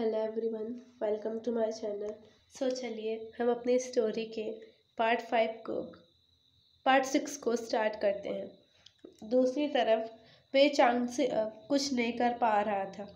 Hello everyone, welcome to my channel. चलिए हम अपनी स्टोरी के पार्ट 6 को स्टार्ट करते हैं। दूसरी तरफ वे चांग से अब कुछ नहीं कर पा रहा था।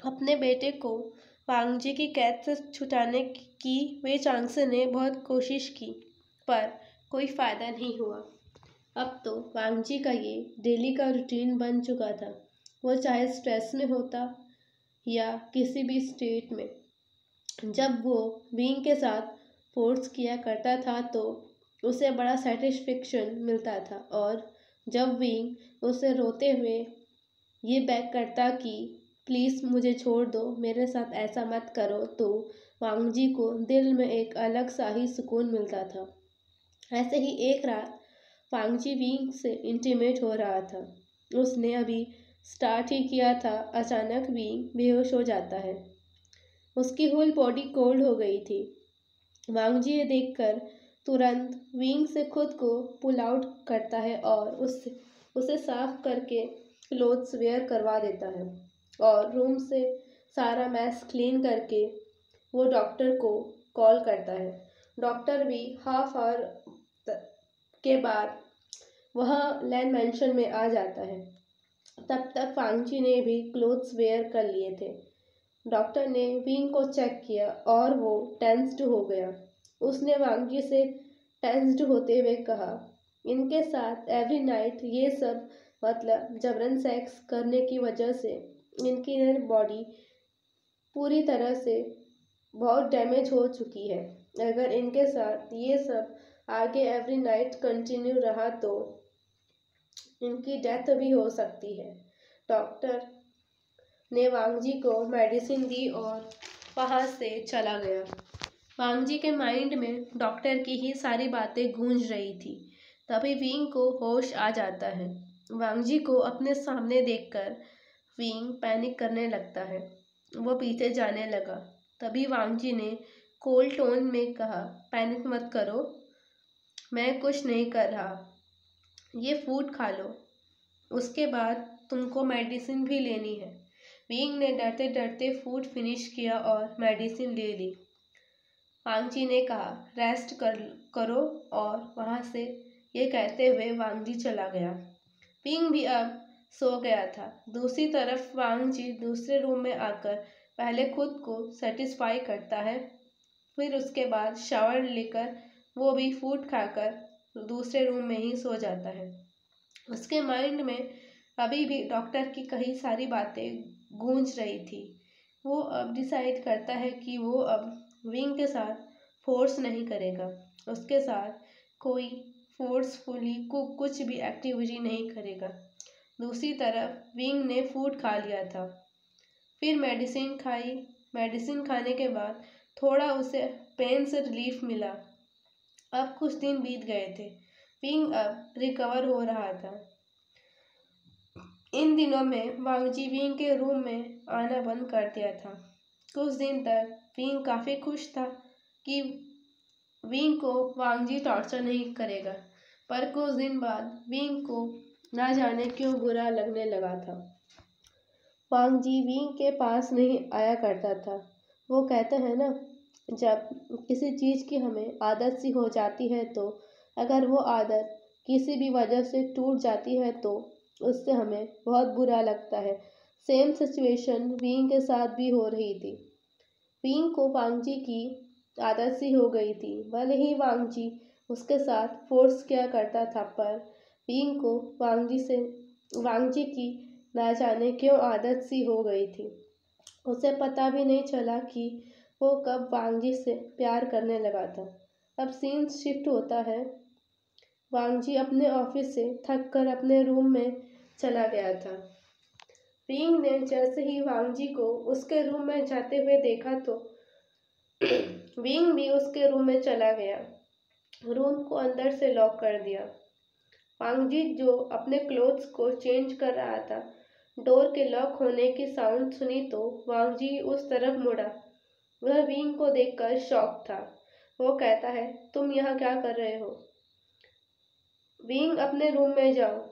अपने बेटे को वांगजी की कैद से छुटाने की वे चांगसे ने बहुत कोशिश की, पर कोई फ़ायदा नहीं हुआ। अब तो वांगजी का ये डेली का रूटीन बन चुका था। वो चाहे स्ट्रेस में होता या किसी भी स्टेट में, जब वो विंग के साथ फोर्स किया करता था तो उसे बड़ा सेटिस्फेक्शन मिलता था, और जब विंग उसे रोते हुए ये बेग करता कि प्लीज़ मुझे छोड़ दो, मेरे साथ ऐसा मत करो, तो वांगजी को दिल में एक अलग सा ही सुकून मिलता था। ऐसे ही एक रात वांगजी विंग से इंटीमेट हो रहा था। उसने अभी स्टार्ट ही किया था, अचानक विंग बेहोश हो जाता है। उसकी होल बॉडी कोल्ड हो गई थी। वांगजी ये देखकर तुरंत विंग से खुद को पुल आउट करता है और उसे साफ करके क्लोथ्स वेयर करवा देता है, और रूम से सारा मैस क्लीन करके वो डॉक्टर को कॉल करता है। डॉक्टर भी हाफ आवर के बाद वहाँ लैंड मैंशन में आ जाता है। तब तक वांगजी ने भी क्लोथ्स वेयर कर लिए थे। डॉक्टर ने विंग को चेक किया और वो टेंस्ड हो गया। उसने वांगजी से टेंस्ड होते हुए कहा, इनके साथ एवरी नाइट ये सब मतलब जबरन सेक्स करने की वजह से इनकी इनर बॉडी पूरी तरह से बहुत डैमेज हो चुकी है। अगर इनके साथ ये सब आगे एवरी नाइट कंटिन्यू रहा तो इनकी डेथ भी हो सकती है। डॉक्टर ने वांगजी को मेडिसिन दी और वहाँ से चला गया। वांगजी के माइंड में डॉक्टर की ही सारी बातें गूंज रही थी। तभी विंग को होश आ जाता है। वांगजी को अपने सामने देखकर विंग पैनिक करने लगता है। वो पीछे जाने लगा। तभी वांगजी ने कोल्ड टोन में कहा, पैनिक मत करो, मैं कुछ नहीं कर रहा, ये फूड खा लो, उसके बाद तुमको मेडिसिन भी लेनी है। विंग ने डरते डरते फूड फिनिश किया और मेडिसिन ले ली। वांगजी ने कहा, रेस्ट करो, और वहाँ से ये कहते हुए वांगजी चला गया। विंग भी अब सो गया था। दूसरी तरफ वांगजी दूसरे रूम में आकर पहले खुद को सेटिस्फाई करता है, फिर उसके बाद शावर लेकर वो भी फूड खाकर दूसरे रूम में ही सो जाता है। उसके माइंड में अभी भी डॉक्टर की कई सारी बातें गूंज रही थी। वो अब डिसाइड करता है कि वो अब विंग के साथ फोर्स नहीं करेगा, उसके साथ कोई फोर्सफुली कुछ भी एक्टिविटी नहीं करेगा। दूसरी तरफ विंग ने फूड खा लिया था, फिर मेडिसिन खाई। मेडिसिन खाने के बाद थोड़ा उसे पेन से रिलीफ मिला। अब कुछ दिन बीत गए थे। विंग अब रिकवर हो रहा था। इन दिनों में वांगजी विंग के रूम में आना बंद कर दिया था। कुछ दिन तक विंग काफ़ी खुश था कि विंग को वांगजी टॉर्चर नहीं करेगा, पर कुछ दिन बाद विंग को ना जाने क्यों बुरा लगने लगा था। वांगजी विंग के पास नहीं आया करता था। वो कहते हैं ना, जब किसी चीज़ की हमें आदत सी हो जाती है तो अगर वो आदत किसी भी वजह से टूट जाती है तो उससे हमें बहुत बुरा लगता है। सेम सिचुएशन विंग के साथ भी हो रही थी। विंग को वांगजी की आदत सी हो गई थी। भले ही वांगजी उसके साथ फोर्स किया करता था, पर विंग को वांगजी की ना जाने क्यों आदत सी हो गई थी। उसे पता भी नहीं चला कि वो कब वांगजी से प्यार करने लगा था। अब सीन शिफ्ट होता है। वांगजी अपने ऑफिस से थक कर अपने रूम में चला गया था। विंग ने जैसे ही वांगजी को उसके रूम में जाते हुए देखा तो विंग भी उसके रूम में चला गया। रूम को अंदर से लॉक कर दिया। वांगजी जो अपने क्लोथ्स को चेंज कर रहा था, डोर के लॉक होने की साउंड सुनी तो वांगजी उस तरफ मुड़ा। वह विंग को देखकर शॉक था। वो कहता है, तुम यहाँ क्या कर रहे हो? विंग, अपने रूम में जाओ।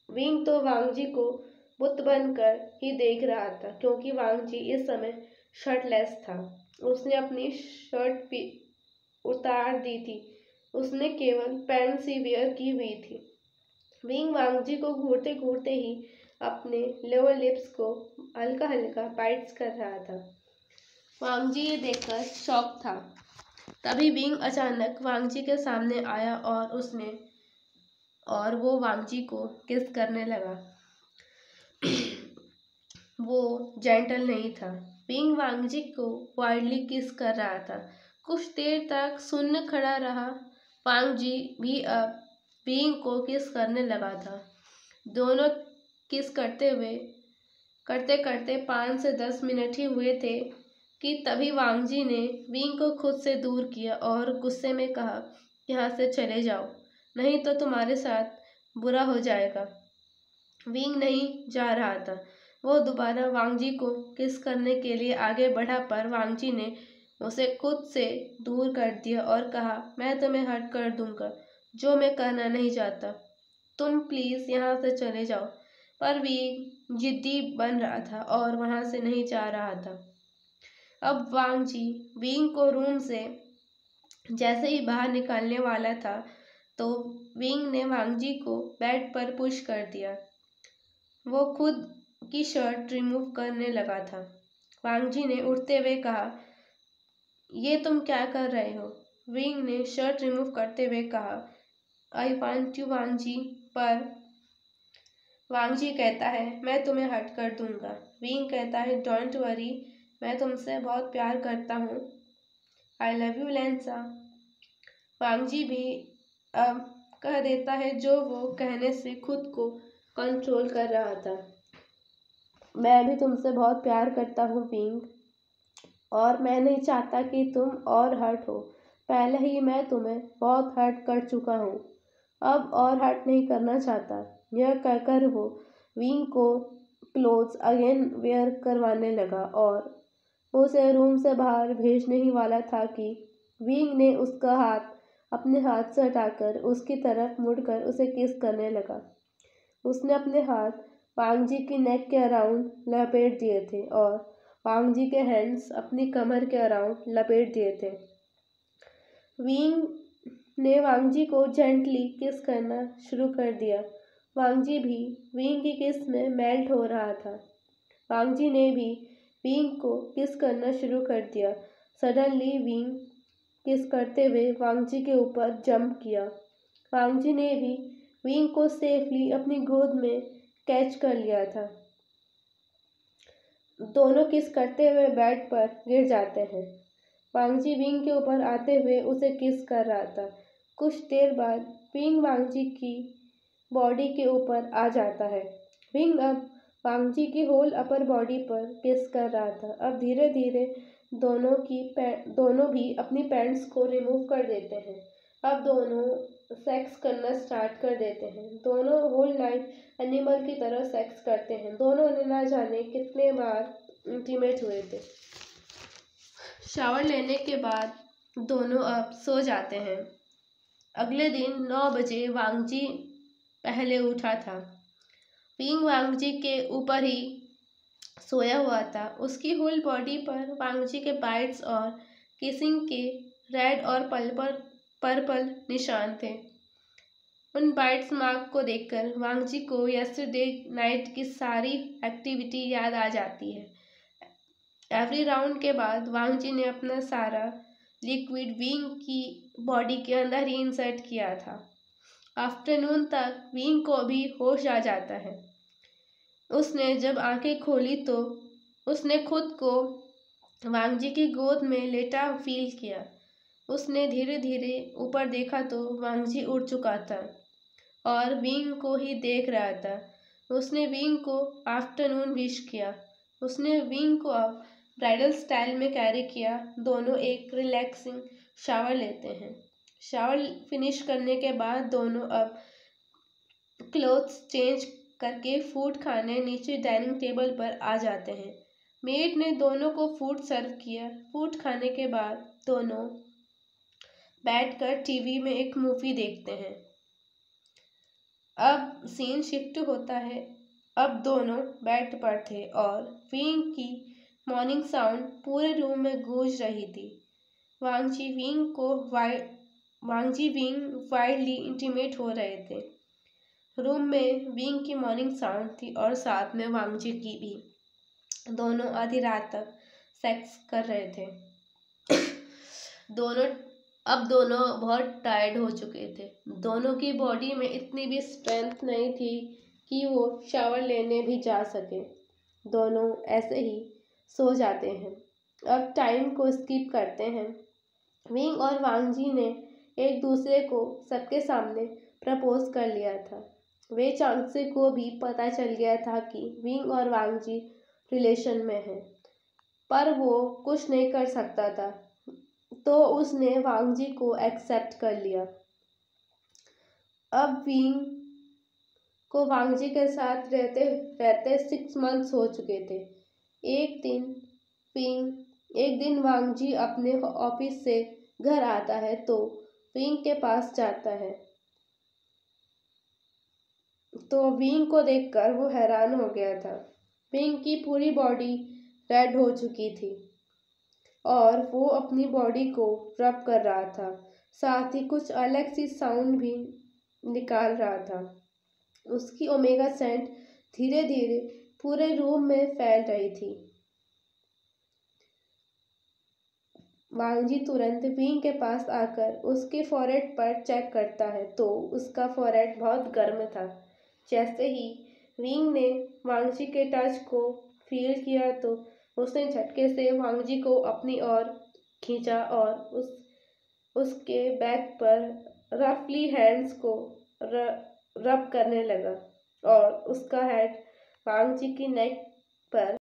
विंग तो वांगजी को बुत बनकर ही देख रहा था, क्योंकि वांग जी इस समय शर्टलेस था। उसने अपनी शर्ट उतार दी थी। उसने केवल पैंट सी वेयर की हुई थी। विंग वांग जी को घूरते घूरते ही अपने लोअर लिप्स को हल्का हल्का बाइट्स कर रहा था। वांग जी ये देखकर शॉक था। तभी विंग अचानक वांग जी के सामने आया और वो वांग जी को किस करने लगा। वो जेंटल नहीं था। विंग वांग जी को वाइल्डली किस कर रहा था। कुछ देर तक सुन्न खड़ा रहा। वांग जी भी अब विंग को किस करने लगा था। दोनों किस करते करते 5 से 10 मिनट ही हुए थे कि तभी वांग जी ने विंग को खुद से दूर किया और गुस्से में कहा, यहाँ से चले जाओ, नहीं तो तुम्हारे साथ बुरा हो जाएगा। विंग नहीं जा रहा था। वो दोबारा वांग जी को किस करने के लिए आगे बढ़ा, पर वांग जी ने उसे खुद से दूर कर दिया और कहा, मैं तुम्हें हर्ट कर दूंगा, जो मैं करना नहीं चाहता। तुम प्लीज यहाँ से चले जाओ। पर विंग जिद्दी बन रहा था और वहां से नहीं जा रहा था। अब वांग जी विंग को रूम से जैसे ही बाहर निकालने वाला था, तो विंग ने वांग जी को बेड पर पुश कर दिया। वो खुद की शर्ट रिमूव करने लगा था। वांग जी ने उठते हुए कहा, ये तुम क्या कर रहे हो? विंग ने शर्ट रिमूव करते हुए कहा, आई वांट यू वांग जी। पर वांग जी कहता है, मैं तुम्हें हर्ट कर दूंगा। विंग कहता है, डोंट वरी, मैं तुमसे बहुत प्यार करता हूँ। I love you लैंसा। वांग जी भी अब कह देता है जो वो कहने से खुद को कंट्रोल कर रहा था। मैं भी तुमसे बहुत प्यार करता हूँ विंग, और मैं नहीं चाहता कि तुम और हर्ट हो। पहले ही मैं तुम्हें बहुत हर्ट कर चुका हूँ, अब और हर्ट नहीं करना चाहता। यह कहकर वो विंग को क्लोथ्स अगेन वेयर करवाने लगा और उसे रूम से बाहर भेजने ही वाला था कि विंग ने उसका हाथ अपने हाथ से हटाकर उसकी तरफ मुड़कर उसे किस करने लगा। उसने अपने हाथ वांग जी की नेक के अराउंड लपेट दिए थे और वांग जी के हैंड्स अपनी कमर के अराउंड लपेट दिए थे। विंग ने वांग जी को जेंटली किस करना शुरू कर दिया। वांग जी भी विंग की किस में मेल्ट हो रहा था। वांग जी ने भी विंग को किस करना शुरू कर दिया। सडनली विंग किस करते हुए वांग जी के ऊपर जंप किया। वांग जी ने भी विंग को सेफली अपनी गोद में कैच कर लिया था। दोनों किस करते हुए बेड पर गिर जाते हैं। वांग जी विंग के ऊपर आते हुए उसे किस कर रहा था। कुछ देर बाद विंग वांग जी की बॉडी के ऊपर आ जाता है। विंग अब वांग जी की होल अपर बॉडी पर किस कर रहा था। अब धीरे धीरे दोनों भी अपनी पैंट्स को रिमूव कर देते हैं। अब दोनों सेक्स करना स्टार्ट कर देते हैं। दोनों होल नाइट एनिमल की तरह सेक्स करते हैं। दोनों ने ना जाने कितने बार इंटीमेट हुए थे। शावर लेने के बाद दोनों अब सो जाते हैं। अगले दिन 9 बजे वांग जी पहले उठा था। विंग वांग जी के ऊपर ही सोया हुआ था। उसकी होल बॉडी पर वांग जी के बाइट्स और किसिंग के रेड और पर्पल निशान थे। उन बाइट्स मार्क को देखकर वांग जी को यस्टरडे नाइट की सारी एक्टिविटी याद आ जाती है। एवरी राउंड के बाद वांग जी ने अपना सारा लिक्विड विंग की बॉडी के अंदर ही इंसर्ट किया था। आफ्टरनून तक विंग को भी होश आ जाता है। उसने जब आंखें खोली तो उसने खुद को वांग जी की गोद में लेटा फील किया। उसने धीरे धीरे ऊपर देखा तो वांग जी उड़ चुका था और विंग को ही देख रहा था। उसने विंग को आफ्टरनून विश किया। उसने विंग को अब ब्राइडल स्टाइल में कैरी किया। दोनों एक रिलैक्सिंग शावर लेते हैं। शावर फिनिश करने के बाद दोनों अब क्लोथ्स चेंज करके फूड खाने नीचे डाइनिंग टेबल पर आ जाते हैं। मेड ने दोनों को फूड सर्व किया। फूड खाने के बाद दोनों बैठकर टीवी में एक मूवी देखते हैं। अब सीन शिफ्ट होता है अब दोनों बेड पर थे और विंग की मॉर्निंग साउंड पूरे रूम में गूंज रही थी। वांग जी विंग वाइल्डली इंटीमेट हो रहे थे। रूम में विंग की मॉर्निंग साउंड थी और साथ में वांग जी की भी। दोनों आधी रात तक सेक्स कर रहे थे। दोनों बहुत टायर्ड हो चुके थे। दोनों की बॉडी में इतनी भी स्ट्रेंथ नहीं थी कि वो शावर लेने भी जा सके। दोनों ऐसे ही सो जाते हैं। अब टाइम को स्किप करते हैं। विंग और वांग जी ने एक दूसरे को सबके सामने प्रपोज कर लिया था। वे चांगसे को भी पता चल गया था कि विंग और वांग जी रिलेशन में हैं, पर वो कुछ नहीं कर सकता था, तो उसने वांग जी को एक्सेप्ट कर लिया। अब विंग को वांग जी के साथ रहते रहते 6 मंथ्स हो चुके थे। एक दिन वांग जी अपने ऑफिस से घर आता है तो विंग के पास जाता है, तो विंग को देखकर वो हैरान हो गया था। विंग की पूरी बॉडी रेड हो चुकी थी और वो अपनी बॉडी को रब कर रहा था, साथ ही कुछ अलग सी साउंड भी निकाल रहा था। उसकी ओमेगा सेंट धीरे धीरे पूरे रूम में फैल रही थी। वांग जी तुरंत विंग के पास आकर उसके फॉरहेड पर चेक करता है तो उसका फॉरहेड बहुत गर्म था। जैसे ही विंग ने वांग जी के टच को फील किया तो उसने झटके से वांग जी को अपनी ओर खींचा और उसके बैक पर रफली हैंड्स को रब करने लगा और उसका हेड वांग जी की नेक पर